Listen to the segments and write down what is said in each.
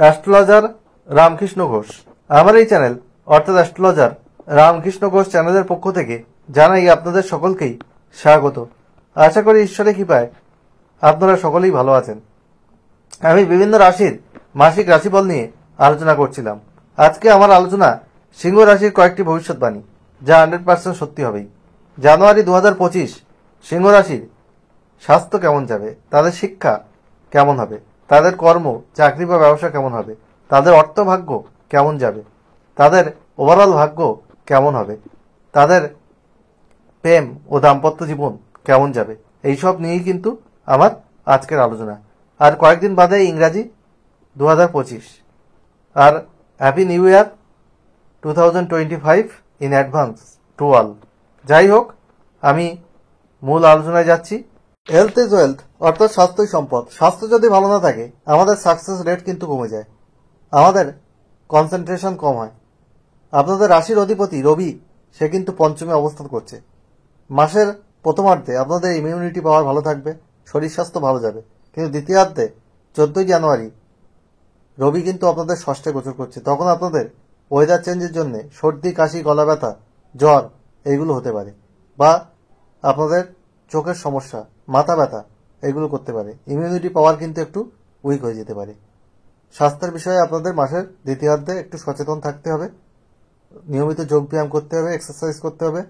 Astrologer Ramakrishna Ghosh. আমার এই channel অর্থাৎ অ্যাস্ট্রোলজার রামকৃষ্ণ ঘোষ চ্যানেলের পক্ষ থেকে জানাই আপনাদের সকলকেই স্বাগত। আশা করি ঈশ্বরের কৃপায় আপনারা সকলেই ভালো আছেন। আমি বিভিন্ন রাশির মাসিক রাশিফল নিয়ে আলোচনা করছিলাম। আজকে আমার আলোচনা সিংহ রাশির কয়েকটি ভবিষ্যৎবাণী, যা 100% সত্যি হবেই। জানুয়ারি 2025 সিংহ রাশির স্বাস্থ্য কেমন যাবে, তাদের শিক্ষা কেমন হবে, তাদের কর্ম, চাকরি বা ব্যবসা কেমন হবে, তাদের অর্থভাগ্য কেমন যাবে, তাদের ওভারঅল ভাগ্য কেমন হবে, তাদের প্রেম ও দাম্পত্য জীবন কেমন যাবে, এইসব নিয়েই কিন্তু আমার আজকের আলোচনা। আর কয়েকদিন বাদে ইংরাজি 2025। আর happy new year 2025 in advance to all. যাই হোক, আমি মূল আলোচনায় যাচ্ছি। হেলথ ইজ ওয়েলথ, অর্থাৎ স্বাস্থ্যই সম্পদ। স্বাস্থ্য যদি ভালো না থাকে আমাদের সাকসেস রেট কিন্তু কমে যায়, আমাদের কনসেন্ট্রেশন কম হয়। আপনাদের রাশির অধিপতি রবি, সে কিন্তু পঞ্চমে অবস্থান করছে। মাসের প্রথমার্ধে আপনাদের ইমিউনিটি পাওয়ার ভালো থাকবে, শরীর স্বাস্থ্য ভালো যাবে। কিন্তু দ্বিতীয়ার্ধে 14 জানুয়ারি রবি কিন্তু আপনাদের ষষ্ঠে গোচর করছে। তখন আপনাদের ওয়েদার চেঞ্জের জন্য সর্দি, কাশি, গলা ব্যথা, জ্বর এইগুলো হতে পারে, বা আপনাদের চোখের সমস্যা, মাথা ব্যথা এগুলো করতে পারে। ইমিউনিটি পাওয়ার কিন্তু একটু উইক হয়ে যেতে পারে। স্বাস্থ্যের বিষয়ে আপনাদের মাসের দ্বিতীয়ার্ধে একটু সচেতন থাকতে হবে। নিয়মিত যোগব্যায়াম করতে হবে, এক্সারসাইজ করতে হবে,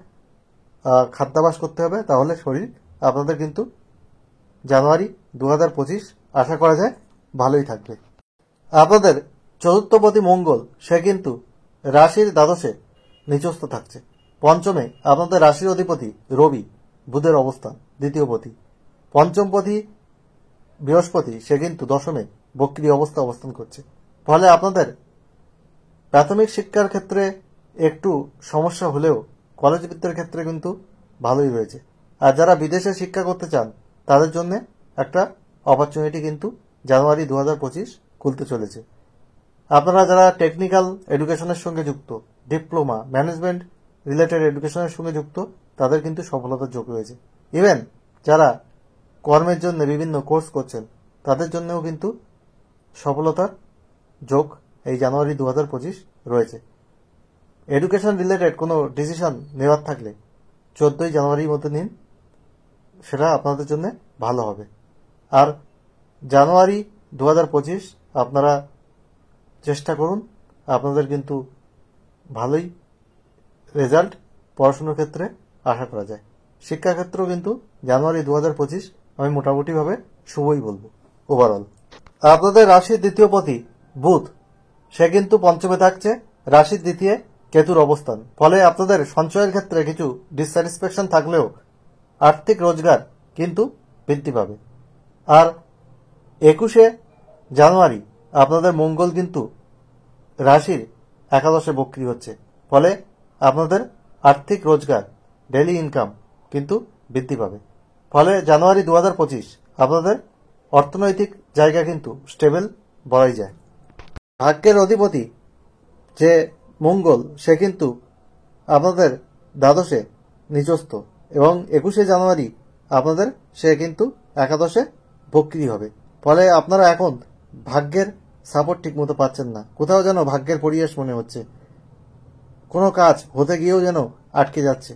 খাদ্যাভ্যাস করতে হবে। তাহলে শরীর আপনাদের কিন্তু জানুয়ারি 2025 আশা করা যায় ভালোই থাকবে। আপনাদের চতুর্থপতি মঙ্গল, সে কিন্তু রাশির দ্বাদশে নিচস্থ থাকছে। পঞ্চমে আপনাদের রাশির অধিপতি রবি, বুধের অবস্থান দ্বিতীয় পতি। পঞ্চমপতি বৃহস্পতি, সে কিন্তু দশমে বক্রী অবস্থা অবস্থান করছে। ফলে আপনাদের প্রাথমিক শিক্ষার ক্ষেত্রে একটু সমস্যা হলেও কলেজ বিদ্যার ক্ষেত্রে কিন্তু ভালোই রয়েছে। আর যারা বিদেশে শিক্ষা করতে চান তাদের জন্য একটা অপরচুনিটি কিন্তু জানুয়ারি 2025 খুলতে চলেছে। আপনারা যারা টেকনিক্যাল এডুকেশনের সঙ্গে যুক্ত, ডিপ্লোমা, ম্যানেজমেন্ট রিলেটেড এডুকেশনের সঙ্গে যুক্ত, তাদের কিন্তু সফলতার যোগ রয়েছে। ইভেন যারা কর্মের জন্য বিভিন্ন কোর্স করছেন তাদের জন্যও কিন্তু সফলতার যোগ এই জানুয়ারি 2025 রয়েছে। এডুকেশন রিলেটেড কোনো ডিসিশন নেওয়ার থাকলে 14 জানুয়ারির মধ্যে নিন, সেটা আপনাদের জন্য ভালো হবে। আর জানুয়ারি 2025 আপনারা চেষ্টা করুন, আপনাদের কিন্তু ভালোই রেজাল্ট পড়াশোনার ক্ষেত্রে আশা করা যায়। শিক্ষাক্ষেত্রেও কিন্তু জানুয়ারি 2025 আমি মোটামুটিভাবে শুভই বলবো ওভারঅল। আপনাদের রাশির দ্বিতীয় পতি বুধ, সে কিন্তু পঞ্চমে থাকছে। রাশির দ্বিতীয় কেতুর অবস্থান, ফলে আপনাদের সঞ্চয়ের ক্ষেত্রে কিছু ডিসস্যাটিসফ্যাকশন থাকলেও আর্থিক রোজগার কিন্তু বৃদ্ধি পাবে। আর 21 জানুয়ারি আপনাদের মঙ্গল কিন্তু রাশির একাদশে বক্রী হচ্ছে, ফলে আপনাদের আর্থিক রোজগার, ডেইলি ইনকাম কিন্তু বৃদ্ধি পাবে। ফলে জানুয়ারি 2025 আপনাদের অর্থনৈতিক জায়গা কিন্তু স্টেবল বলাই যায়। ভাগ্যের অধিপতি যে মঙ্গল, সে কিন্তু আপনাদের দ্বাদশে নিচস্থ, এবং 21 জানুয়ারি আপনাদের সে কিন্তু একাদশে বক্রী হবে। ফলে আপনারা এখন ভাগ্যের সাপোর্ট ঠিক মতো পাচ্ছেন না, কোথাও যেন ভাগ্যের পরিবেশ মনে হচ্ছে, কোনো কাজ হতে গিয়েও যেন আটকে যাচ্ছে।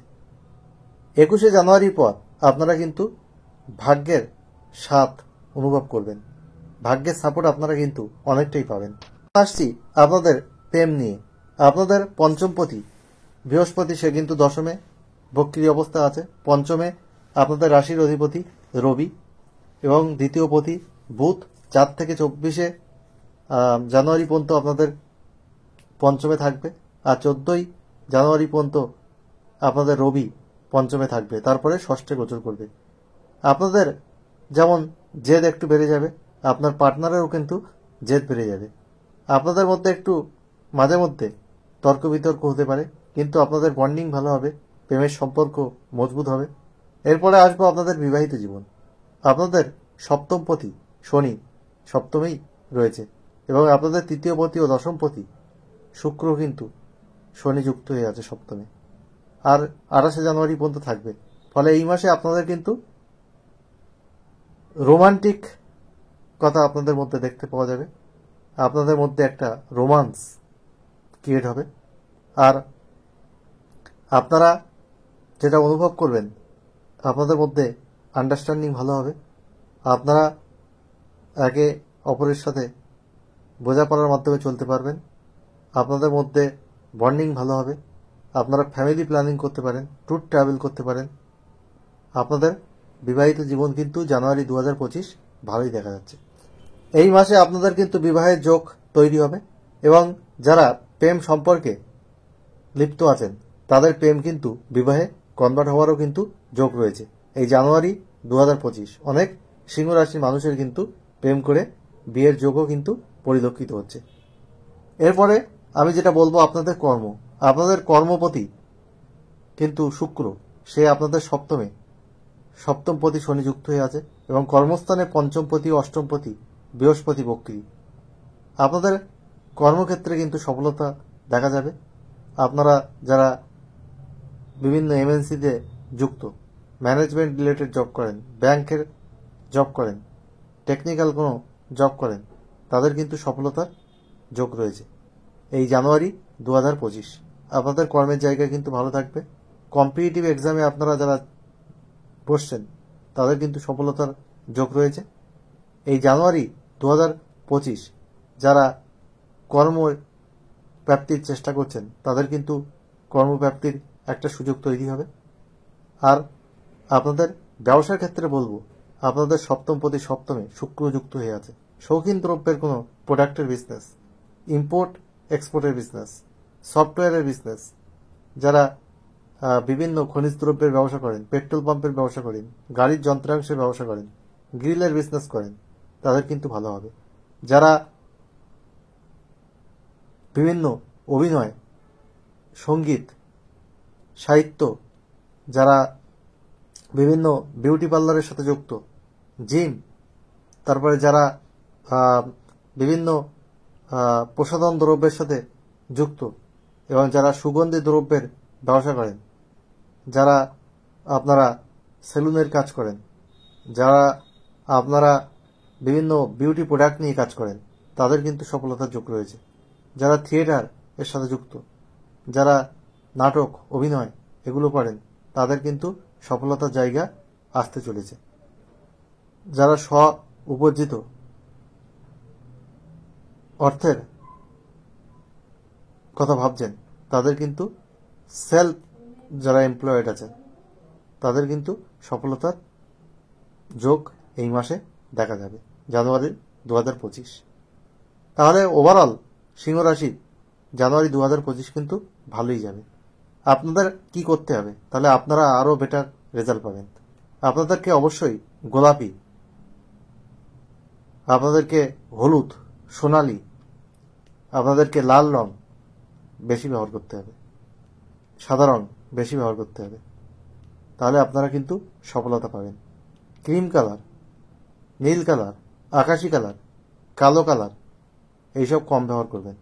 21 জানুয়ারির পর আপনারা কিন্তু ভাগ্যের স্বাদ অনুভব করবেন, ভাগ্যের সাপোর্ট আপনারা কিন্তু অনেকটাই পাবেন। আসছি আপনাদের প্রেম নিয়ে। আপনাদের পঞ্চমপতি বৃহস্পতি, সে কিন্তু দশমে বক্রী অবস্থা আছে। পঞ্চমে আপনাদের রাশির অধিপতি রবি, এবং দ্বিতীয় পতি বুধ 4 থেকে 24 জানুয়ারি পর্যন্ত আপনাদের পঞ্চমে থাকবে। আর 14 জানুয়ারি পর্যন্ত আপনাদের রবি পঞ্চমে থাকবে, তারপরে ষষ্ঠে গোচর করবে। আপনাদের যেমন জেদ একটু বেড়ে যাবে, আপনার পার্টনারেরও কিন্তু জেদ বেড়ে যাবে। আপনাদের মধ্যে একটু মাঝে মধ্যে তর্ক বিতর্ক হতে পারে, কিন্তু আপনাদের বন্ডিং ভালো হবে, প্রেমের সম্পর্ক মজবুত হবে। এরপরে আসবো আপনাদের বিবাহিত জীবন। আপনাদের সপ্তমপতি শনি সপ্তমেই রয়েছে, এবং আপনাদের তৃতীয়পতি ও দশমপতি শুক্র কিন্তু শনি যুক্ত হয়ে আছে সপ্তমে, আর 28 জানুয়ারি পর্যন্ত থাকবে। ফলে এই মাসে আপনাদের কিন্তু রোমান্টিক কথা আপনাদের মধ্যে দেখতে পাওয়া যাবে। আপনাদের মধ্যে একটা রোমান্স ক্রিয়েট হবে। আর আপনারা যেটা অনুভব করবেন, আপনাদের মধ্যে আন্ডারস্ট্যান্ডিং ভালো হবে। আপনারা একে অপরের সাথে বোঝাপড়ার মাধ্যমে চলতে পারবেন। আপনাদের মধ্যে বন্ডিং ভালো হবে। আপনারা ফ্যামিলি প্ল্যানিং করতে পারেন, ট্যুর ট্রাভেল করতে পারেন। আপনাদের বিবাহিত জীবন কিন্তু জানুয়ারি 2025 ভালোই দেখা যাচ্ছে। এই মাসে আপনাদের কিন্তু বিবাহের যোগ তৈরি হবে এবং যারা প্রেম সম্পর্কে লিপ্ত আছেন তাদের প্রেম কিন্তু বিবাহে কনভার্ট হওয়ারও কিন্তু যোগ রয়েছে। এই জানুয়ারি 2025 অনেক সিংহ রাশির মানুষের কিন্তু প্রেম করে বিয়ের যোগও কিন্তু পরিলক্ষিত হচ্ছে। এরপরে আমি যেটা বলবো, আপনাদের কর্মপতি কিন্তু শুক্র, সে আপনাদের সপ্তমপতি শনি যুক্ত হয়ে আছে এবং কর্মস্থানে পঞ্চমপতি ও অষ্টমপতি বৃহস্পতি বক্রী। আপনাদের কর্মক্ষেত্রে কিন্তু সফলতা দেখা যাবে। আপনারা যারা বিভিন্ন এমএনসিতে যুক্ত, ম্যানেজমেন্ট রিলেটেড জব করেন, ব্যাংকের জব করেন, টেকনিক্যাল কোনো জব করেন, তাদের কিন্তু সফলতার যোগ রয়েছে এই জানুয়ারি 2025। আপনাদের কর্মের জায়গা কিন্তু ভালো থাকবে। কম্পিটিটিভ এক্সামে আপনারা যারা বসছেন তাদের কিন্তু সফলতার যোগ রয়েছে এই জানুয়ারি 2025। যারা কর্মপ্রাপ্তির চেষ্টা করছেন তাদের কিন্তু কর্মপ্রাপ্তির একটা সুযোগ তৈরি হবে। আর আপনাদের ব্যবসার ক্ষেত্রে বলবো, আপনাদের সপ্তমপতি সপ্তমে শুক্র যুক্ত হয়ে আছে। শৌখিন দ্রব্যের কোনো প্রোডাক্টের বিজনেস, ইম্পোর্ট এক্সপোর্টের বিজনেস, সফটওয়্যারের বিজনেস, যারা বিভিন্ন খনিজ দ্রব্যের ব্যবসা করেন, পেট্রোল পাম্পের ব্যবসা করেন, গাড়ির যন্ত্রাংশের ব্যবসা করেন, গ্রিলের বিজনেস করেন, তাদের কিন্তু ভালো হবে। যারা বিভিন্ন অভিনয়, সঙ্গীত, সাহিত্য, যারা বিভিন্ন বিউটি পার্লারের সাথে যুক্ত, জিম, তারপরে যারা বিভিন্ন প্রসাধন দ্রব্যের সাথে যুক্ত এবং যারা সুগন্ধি দ্রব্যের ব্যবসা করেন, যারা আপনারা সেলুনের কাজ করেন, যারা আপনারা বিভিন্ন বিউটি প্রোডাক্ট নিয়ে কাজ করেন, তাদের কিন্তু সফলতার যোগ রয়েছে। যারা থিয়েটার এর সাথে যুক্ত, যারা নাটক, অভিনয় এগুলো করেন, তাদের কিন্তু সফলতার জায়গা আসতে চলেছে। যারা স্ব উপার্জিত অর্থের কথা ভাবছেন, তাদের কিন্তু সেলফ যারা এমপ্লয়েড আছেন তাদের কিন্তু সফলতার যোগ এই মাসে দেখা যাবে জানুয়ারি 2025। তাহলে ওভারঅল সিংহ রাশি জানুয়ারি 2025 কিন্তু ভালোই যাবে। আপনাদের কি করতে হবে, তাহলে আপনারা আরও বেটার রেজাল্ট পাবেন। আপনাদেরকে অবশ্যই গোলাপি, আপনাদেরকে হলুদ, সোনালি, আপনাদেরকে লাল রং বেশি ব্যবহার করতে হবে, সাদা রং বেশি ব্যবহার করতে হবে, তাহলে আপনারা কিন্তু সফলতা পাবেন। ক্রিম কালার, নীল কালার, আকাশি কালার, কালো কালার এইসব কম ব্যবহার করবেন,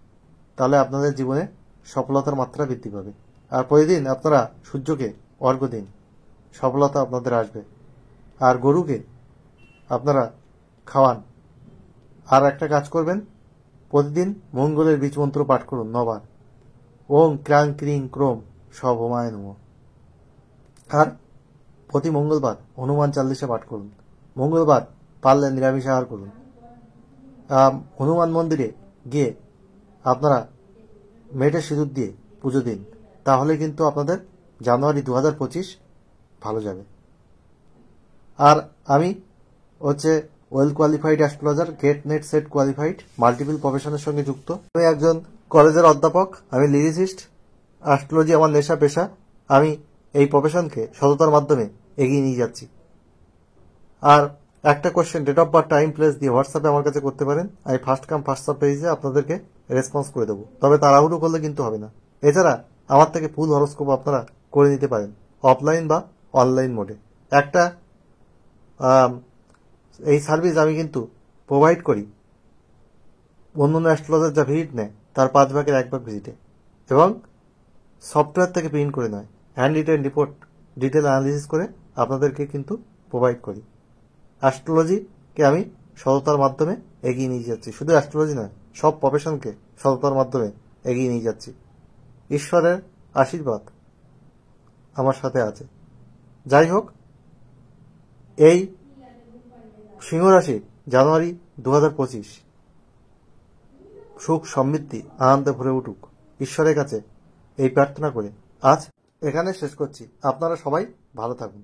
তাহলে আপনাদের জীবনে সফলতার মাত্রা বৃদ্ধি পাবে। আর প্রতিদিন আপনারা সূর্যকে অর্ঘ্য দিন, সফলতা আপনাদের আসবে। আর গরুকে আপনারা খাওয়ান। আর একটা কাজ করবেন, প্রতিদিন মঙ্গলের বীজ মন্ত্র পাঠ করুন 9 বার। ওং ক্রাং ক্রিং ক্রোম সভমায় নমঃ। আর প্রতি মঙ্গলবার হনুমান চাল্লিশা পাঠ করুন। মঙ্গলবার পারলে নিরামিষ আহার করুন। হনুমান মন্দিরে গিয়ে আপনারা মেয়েটের সিঁদুর দিয়ে পুজো দিন, তাহলে কিন্তু আপনাদের জানুয়ারি 2025 ভালো যাবে। আর আমি well qualified astrologer, GATE NET SET qualified, multiple প্রফেশনের সঙ্গে যুক্ত। আমি একজন কলেজের অধ্যাপক, আমি লিরিসিস্ট। অ্যাস্ট্রোলজি আমার নেশা, পেশা। আমি এই প্রফেশনকে সততার মাধ্যমে এগিয়ে নিয়ে যাচ্ছি। আর একটা question, date of birth, time, place দিয়ে হোয়াটসঅ্যাপে আমার কাছে করতে পারেন। আমি ফার্স্ট কাম ফার্স্ট সার্ভ পেজে আপনাদেরকে রেসপন্স করে দেবো, তবে তাড়াহুড়ো করলে কিন্তু হবে না। এছাড়া আমার থেকে ফুল হরোস্কোপ আপনারা করে নিতে পারেন অফলাইন বা অনলাইন মোডে। একটা এই সার্ভিস আমি কিন্তু প্রোভাইড করি অন্যান্য অ্যাস্ট্রোলজার যা ভিজিট নেয় তার 5 ভাগের 1 ভাগ ভিজিটে, এবং সফটওয়্যার থেকে প্রিন্ট করে নয়, hand written report detail analysis করে আপনাদেরকে কিন্তু প্রোভাইড করি। অ্যাস্ট্রোলজিকে আমি সততার মাধ্যমে এগিয়ে নিয়ে যাচ্ছি। শুধু অ্যাস্ট্রোলজি নয়, সব প্রফেশনকে সততার মাধ্যমে এগিয়ে নিয়ে যাচ্ছি। ঈশ্বরের আশীর্বাদ আমার সাথে আছে। যাই হোক, এই সিংহ রাশি জানুয়ারি 2025 সুখ সমৃদ্ধি আনন্দে ভরে উঠুক, ঈশ্বরের কাছে এই প্রার্থনা করে আজ এখানে শেষ করছি। আপনারা সবাই ভালো থাকুন।